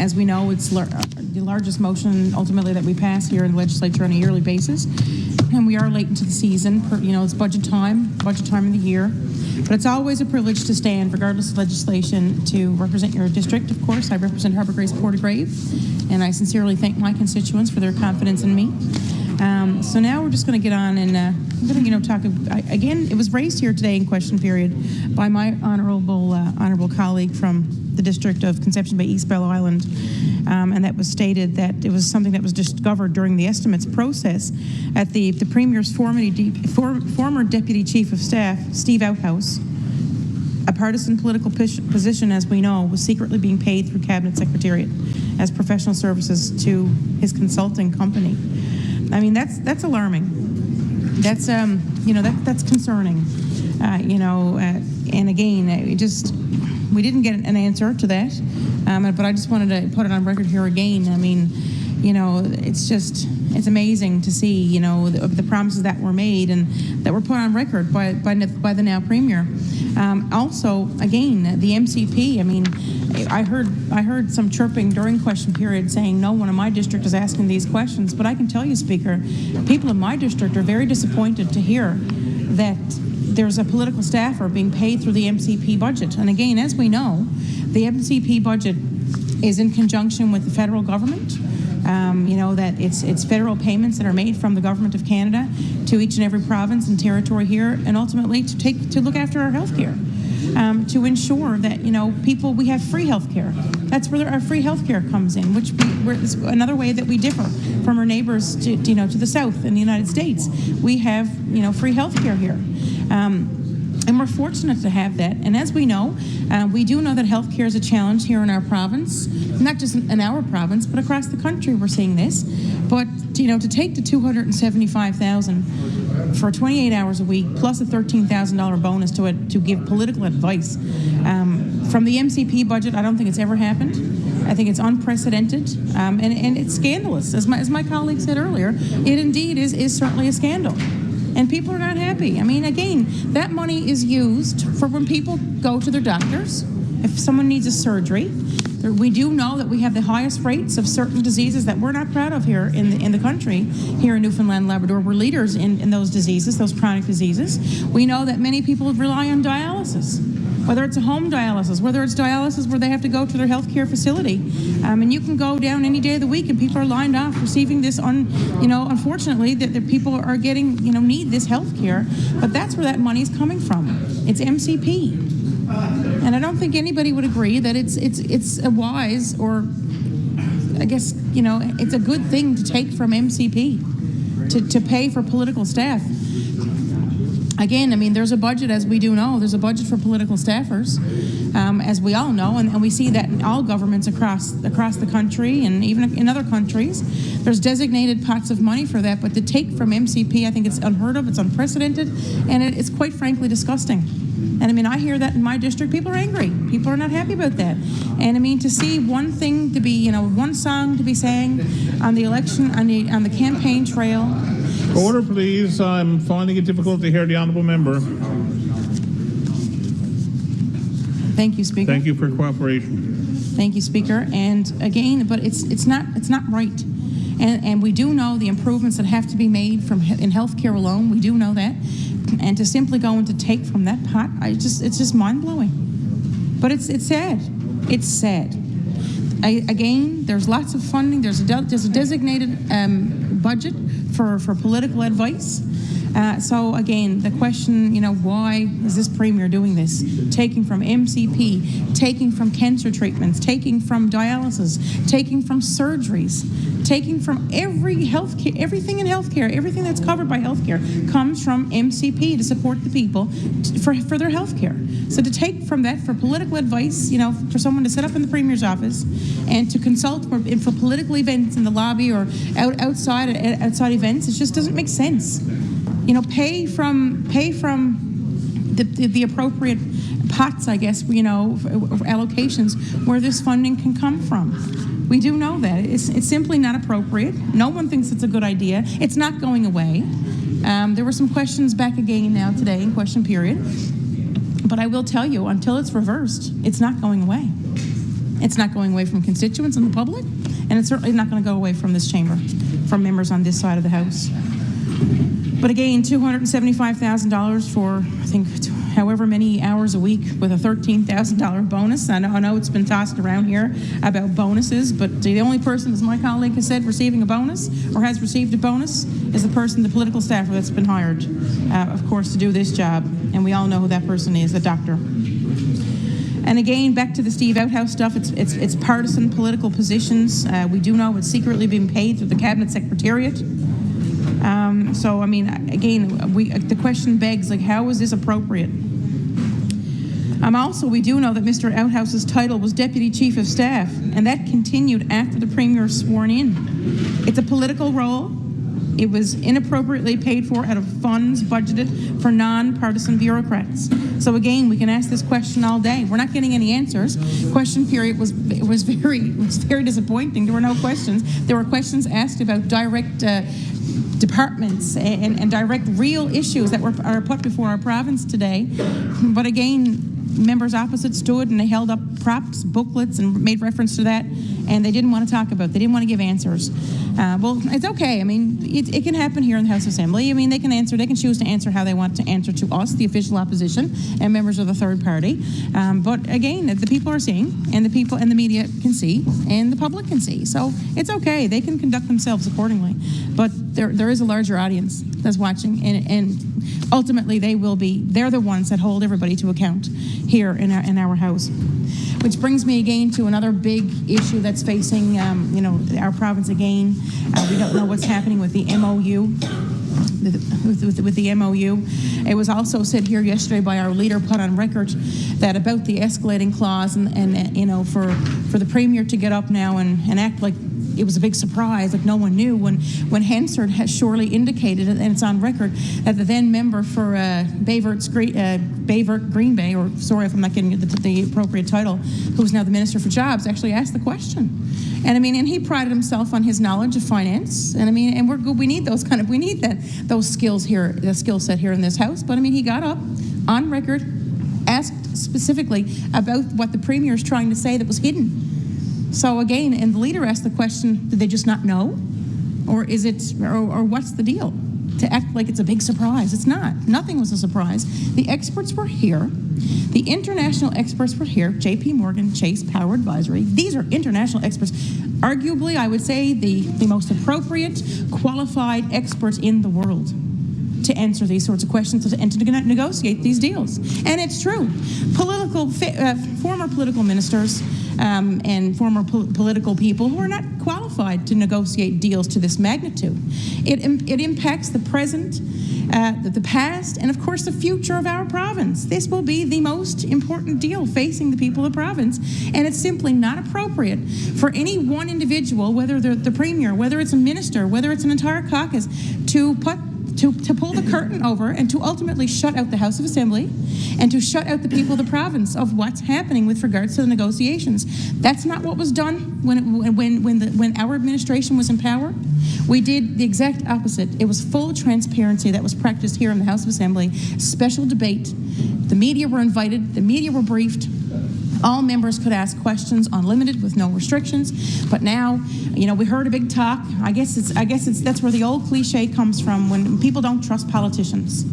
As we know, it's the largest motion ultimately that we pass here in the legislature on a yearly basis, and we are late into the season. It's budget time of the year, but it's always a privilege to stand, regardless of legislation, to represent your district. Of course, I represent Harbour Grace Portagrave, and I sincerely thank my constituents for their confidence in me. So now we're just going to get on and I'm going to talk again. It was raised here today in question period by my honourable colleague from the district of Conception Bay East Bell Island, and that was stated that it was something that was discovered during the estimates process at the Premier's former Deputy Chief of Staff, Steve Outhouse. A partisan political position, as we know, was secretly being paid through Cabinet Secretariat as professional services to his consulting company. I mean, that's alarming. That's that's concerning. And again, we didn't get an answer to that. But I just wanted to put it on record here again. I mean, it's amazing to see, the promises that were made and that were put on record by the now Premier. Also, again, the MCP, I mean, I heard some chirping during question period saying no one in my district is asking these questions, but I can tell you, Speaker, people in my district are very disappointed to hear that there's a political staffer being paid through the MCP budget. And again, as we know, the MCP budget is in conjunction with the federal government. That it's federal payments that are made from the Government of Canada to each and every province and territory here, and ultimately to look after our health care, to ensure that we have free health care. That's where our free health care comes in, which is another way that we differ from our neighbors to the south in the United States. We have free health care here. And we're fortunate to have that. And as we know, we do know that healthcare is a challenge here in our province, not just in our province, but across the country we're seeing this. But, to take the $275,000 for 28 hours a week, plus a $13,000 bonus to give political advice from the MCP budget, I don't think it's ever happened. I think it's unprecedented, and it's scandalous. As my colleague said earlier, it indeed is certainly a scandal. And people are not happy. I mean, again, that money is used for when people go to their doctors. If someone needs a surgery, we do know that we have the highest rates of certain diseases that we're not proud of here in the country. Here in Newfoundland and Labrador, we're leaders in those diseases, those chronic diseases. We know that many people rely on dialysis, whether it's a home dialysis, whether it's dialysis where they have to go to their healthcare facility. And you can go down any day of the week and people are lined off receiving this, unfortunately, that the people are getting, need this health care. But that's where that money is coming from. It's MCP. And I don't think anybody would agree that it's a wise, or I guess, it's a good thing to take from MCP to pay for political staff. Again, I mean, there's a budget, as we do know, there's a budget for political staffers, as we all know, and we see that in all governments across the country and even in other countries. There's designated pots of money for that, but to take from MCP, I think it's unheard of, it's unprecedented, and it's quite frankly disgusting. And I mean, I hear that in my district. People are angry. People are not happy about that. And I mean, to see one thing to be, one song to be sang on the election, on the campaign trail. Order, please. I'm finding it difficult to hear the honourable member. Thank you, Speaker. Thank you for cooperation. Thank you, Speaker. And again, but it's not right. And we do know the improvements that have to be made in healthcare alone. We do know that. And to simply go and to take from that pot, it's just mind-blowing. But it's sad. It's sad. Again, there's lots of funding. There's a designated budget for political advice. So again, the question, why is this Premier doing this? Taking from MCP, taking from cancer treatments, taking from dialysis, taking from surgeries, taking from everything in healthcare, everything that's covered by healthcare comes from MCP to support the people for their healthcare. So to take from that for political advice, for someone to sit up in the Premier's office and to consult for political events in the lobby or outside events, it just doesn't make sense. Pay from the appropriate pots, I guess, allocations where this funding can come from. We do know that. It's simply not appropriate. No one thinks it's a good idea. It's not going away. There were some questions back again now today in question period. But I will tell you, until it's reversed, it's not going away. It's not going away from constituents and the public, and it's certainly not going to go away from this chamber, from members on this side of the House. But again, $275,000 for, I think, however many hours a week with a $13,000 bonus. I know it's been tossed around here about bonuses, but the only person, as my colleague has said, receiving a bonus or has received a bonus is the person, the political staffer that's been hired, of course, to do this job. And we all know who that person is, the doctor. And again, back to the Steve Outhouse stuff, it's partisan political positions. We do know it's secretly being paid through the Cabinet Secretariat. So, I mean, again, the question begs, like, how is this appropriate? Also, we do know that Mr. Outhouse's title was Deputy Chief of Staff, and that continued after the Premier sworn in. It's a political role. It was inappropriately paid for out of funds budgeted for non-partisan bureaucrats. So again, we can ask this question all day. We're not getting any answers. Question period was very disappointing. There were no questions. There were questions asked about direct departments and direct real issues that are put before our province today. But again, members opposite stood and they held up props, booklets, and made reference to that, and they didn't want to talk about it. They didn't want to give answers. Well, it's okay. I mean, it can happen here in the House Assembly. I mean, they can choose to answer how they want to answer to us, the official opposition, and members of the third party. But again, the people are seeing, and the people and the media can see, and the public can see. So it's okay. They can conduct themselves accordingly. But there is a larger audience that's watching, and ultimately they're the ones that hold everybody to account here in our House. Which brings me again to another big issue that's facing our province again. We don't know what's happening with the MOU. With the MOU. It was also said here yesterday by our leader, put on record, that about the escalating clause and for the Premier to get up now and act like it was a big surprise, like no one knew, when Hansard has surely indicated, and it's on record, that the then member for Bayvert Green Bay, or sorry if I'm not getting the appropriate title, who is now the Minister for Jobs, actually asked the question. And I mean, and he prided himself on his knowledge of finance. And I mean, and we're good. We need those those skills here, the skill set here in this House. But I mean, he got up on record, asked specifically about what the Premier is trying to say that was hidden. So again, and the leader asked the question, did they just not know? Or is it, or what's the deal? To act like it's a big surprise. It's not. Nothing was a surprise. The experts were here. The international experts were here. J.P. Morgan, Chase, Power Advisory. These are international experts. Arguably, I would say the most appropriate, qualified experts in the world to answer these sorts of questions and to negotiate these deals. And it's true. Former political ministers and former political people who are not qualified to negotiate deals to this magnitude. It impacts the present, the past, and of course the future of our province. This will be the most important deal facing the people of the province, and it's simply not appropriate for any one individual, whether they're the Premier, whether it's a minister, whether it's an entire caucus, to pull the curtain over and to ultimately shut out the House of Assembly and to shut out the people of the province of what's happening with regards to the negotiations. That's not what was done when our administration was in power. We did the exact opposite. It was full transparency that was practiced here in the House of Assembly. Special debate. The media were invited. The media were briefed. All members could ask questions unlimited with no restrictions. But now, we heard a big talk. I guess that's where the old cliche comes from, when people don't trust politicians.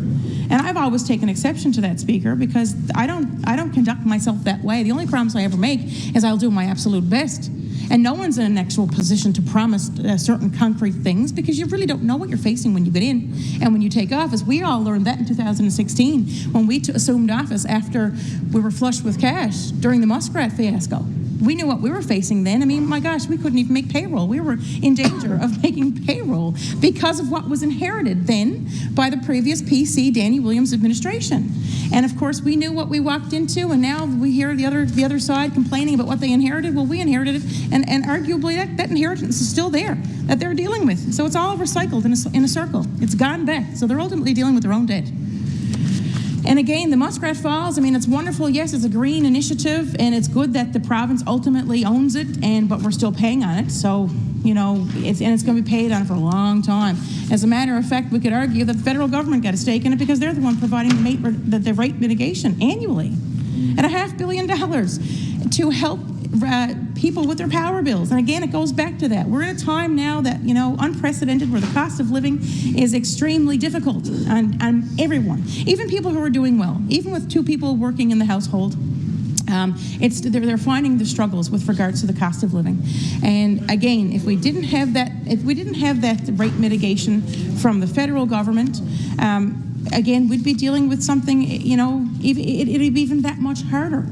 And I've always taken exception to that, Speaker, because I don't conduct myself that way. The only promise I ever make is I'll do my absolute best. And no one's in an actual position to promise certain concrete things, because you really don't know what you're facing when you get in and when you take office. We all learned that in 2016 when we assumed office after we were flush with cash during the Muskrat fiasco. We knew what we were facing then. I mean, my gosh, we couldn't even make payroll. We were in danger of making payroll because of what was inherited then by the previous PC Danny Williams administration. And of course, we knew what we walked into, and now we hear the other side complaining about what they inherited. Well, we inherited it, and arguably that inheritance is still there that they're dealing with. So it's all recycled in a circle. It's gone back. So they're ultimately dealing with their own debt. And again, the Muskrat Falls, I mean, it's wonderful. Yes, it's a green initiative, and it's good that the province ultimately owns it, but we're still paying on it. So, it's going to be paid on for a long time. As a matter of fact, we could argue that the federal government got a stake in it because they're the one providing the rate mitigation annually at $500 million to help people with their power bills. And again, it goes back to that. We're in a time now that, unprecedented, where the cost of living is extremely difficult on everyone, even people who are doing well, even with 2 people working in the household. They're finding the struggles with regards to the cost of living. And again, if we didn't have that rate mitigation from the federal government, again, we'd be dealing with something, it'd be even that much harder.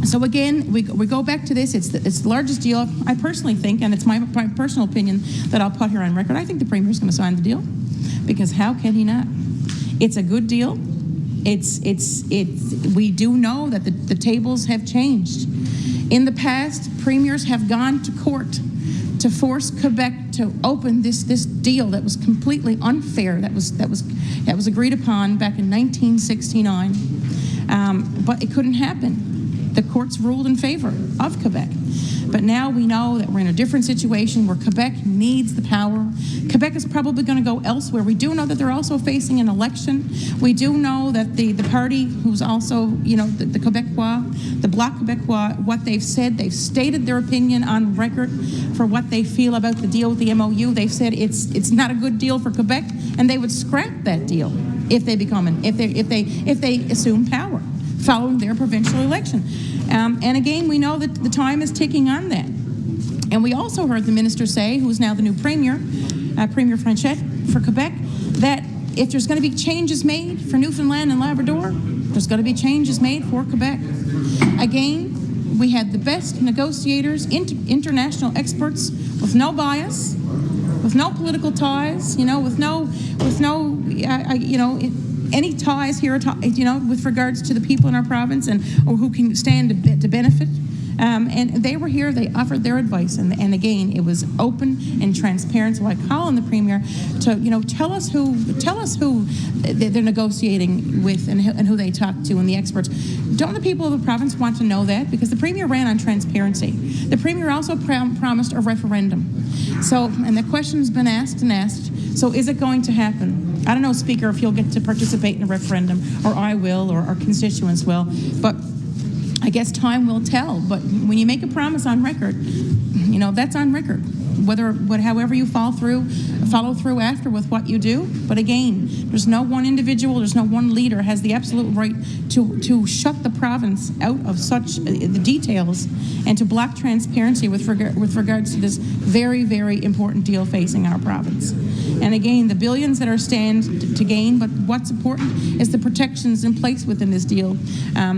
So again, we go back to this. It's the largest deal. I personally think, and it's my personal opinion that I'll put here on record, I think the Premier's going to sign the deal, because how can he not? It's a good deal. We do know that the tables have changed. In the past, premiers have gone to court to force Quebec to open this deal that was completely unfair, that was agreed upon back in 1969, but it couldn't happen. The courts ruled in favor of Quebec. But now we know that we're in a different situation where Quebec needs the power. Quebec is probably going to go elsewhere. We do know that they're also facing an election. We do know that the party, who's also, the Quebecois, the Bloc Quebecois, what they've said, they've stated their opinion on record for what they feel about the deal with the MOU. They've said it's not a good deal for Quebec, and they would scrap that deal if they assume power following their provincial election. And again, we know that the time is ticking on that. And we also heard the minister say, who is now the new Premier, Premier Franchette for Quebec, that if there's going to be changes made for Newfoundland and Labrador, there's going to be changes made for Quebec. Again, we had the best negotiators, international experts with no bias, with no political ties, any ties here, with regards to the people in our province or who can stand to benefit. And they were here, they offered their advice, and again, it was open and transparent. So I call on the Premier to, tell us who they're negotiating with and who they talk to, and the experts. Don't the people of the province want to know that? Because the Premier ran on transparency. The Premier also promised a referendum. So, and the question's been asked and asked. So is it going to happen? I don't know, Speaker, if you'll get to participate in a referendum, or I will, or our constituents will, but I guess time will tell. But when you make a promise on record, that's on record. However you follow through after with what you do. But again, there's no one individual, there's no one leader has the absolute right to shut the province out of such the details and to block transparency with regards to this very, very important deal facing our province. And again, the billions that are stand to gain, but what's important is the protections in place within this deal.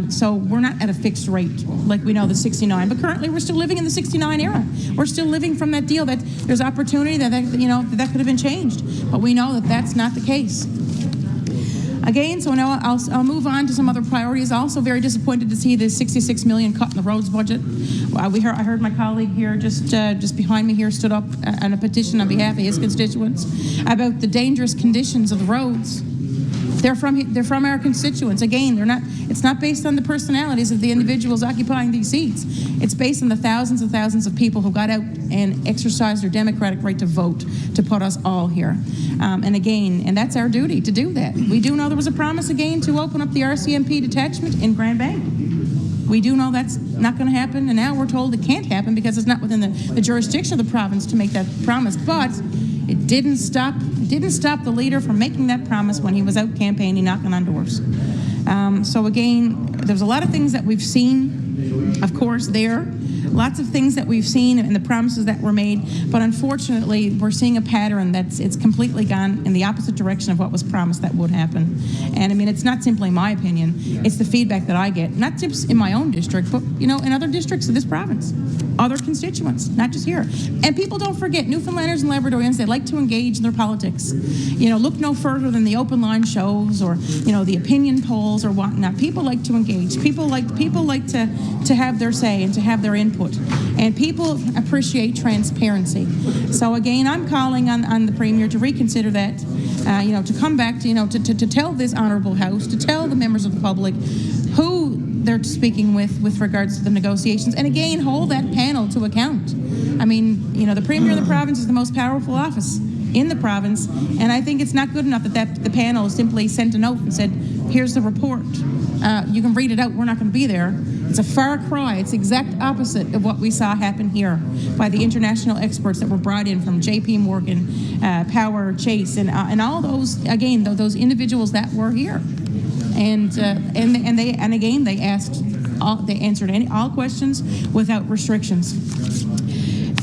So we're not at a fixed rate like we know the 69, but currently we're still living in the 69 era. We're still living from that deal that there's opportunity that could have been changed, but we know that that's not the case. Again, so now I'll move on to some other priorities. Also very disappointed to see the $66 million cut in the roads budget. I heard my colleague here just behind me here stood up on a petition on behalf of his constituents about the dangerous conditions of the roads. They're from our constituents. Again, it's not based on the personalities of the individuals occupying these seats. It's based on the thousands and thousands of people who got out and exercised their democratic right to vote to put us all here. And that's our duty to do that. We do know there was a promise again to open up the RCMP detachment in Grand Bank. We do know that's not going to happen, and now we're told it can't happen because it's not within the jurisdiction of the province to make that promise. But it didn't stop the leader from making that promise when he was out campaigning, knocking on doors. So again, there's a lot of things that we've seen, of course, there. Lots of things that we've seen and the promises that were made, but unfortunately, we're seeing a pattern it's completely gone in the opposite direction of what was promised that would happen. And I mean, it's not simply my opinion; it's the feedback that I get, not just in my own district, but in other districts of this province, other constituents, not just here. And people don't forget, Newfoundlanders and Labradorians, they like to engage in their politics. Look no further than the open line shows or the opinion polls or whatnot. People like to engage. People like to have their say and to have their input. And people appreciate transparency. So again, I'm calling on the Premier to reconsider that, to come back to tell this honourable House, to tell the members of the public who they're speaking with regards to the negotiations, and again, hold that panel to account. I mean, the Premier of the province is the most powerful office in the province, and I think it's not good enough that the panel simply sent a note and said, here's the report. You can read it out, we're not going to be there. It's a far cry. It's the exact opposite of what we saw happen here by the international experts that were brought in from J.P. Morgan, Power, Chase, and all those, again, those individuals that were here. And again, they answered all questions without restrictions.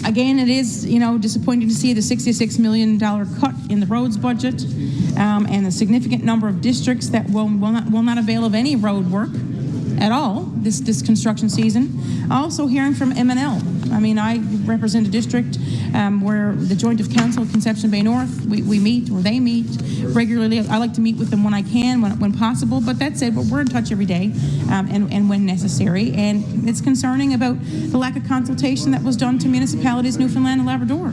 Again, it is, disappointing to see the $66 million cut in the roads budget, and a significant number of districts that will not avail of any road work at all this construction season. Also hearing from M&L. I mean, I represent a district where the Joint of Council, Conception Bay North, we meet, or they meet regularly. I like to meet with them when I can, when possible, but that said, we're in touch every day, and when necessary. And it's concerning about the lack of consultation that was done to municipalities, Newfoundland and Labrador.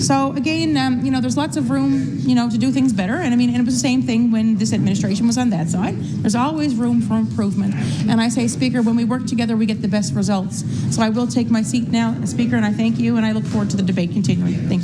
So again, there's lots of room, to do things better. And I mean, and it was the same thing when this administration was on that side. There's always room for improvement. And I say, Speaker, when we work together, we get the best results. So I will take my seat now, Speaker, and I thank you, and I look forward to the debate continuing. Thank you.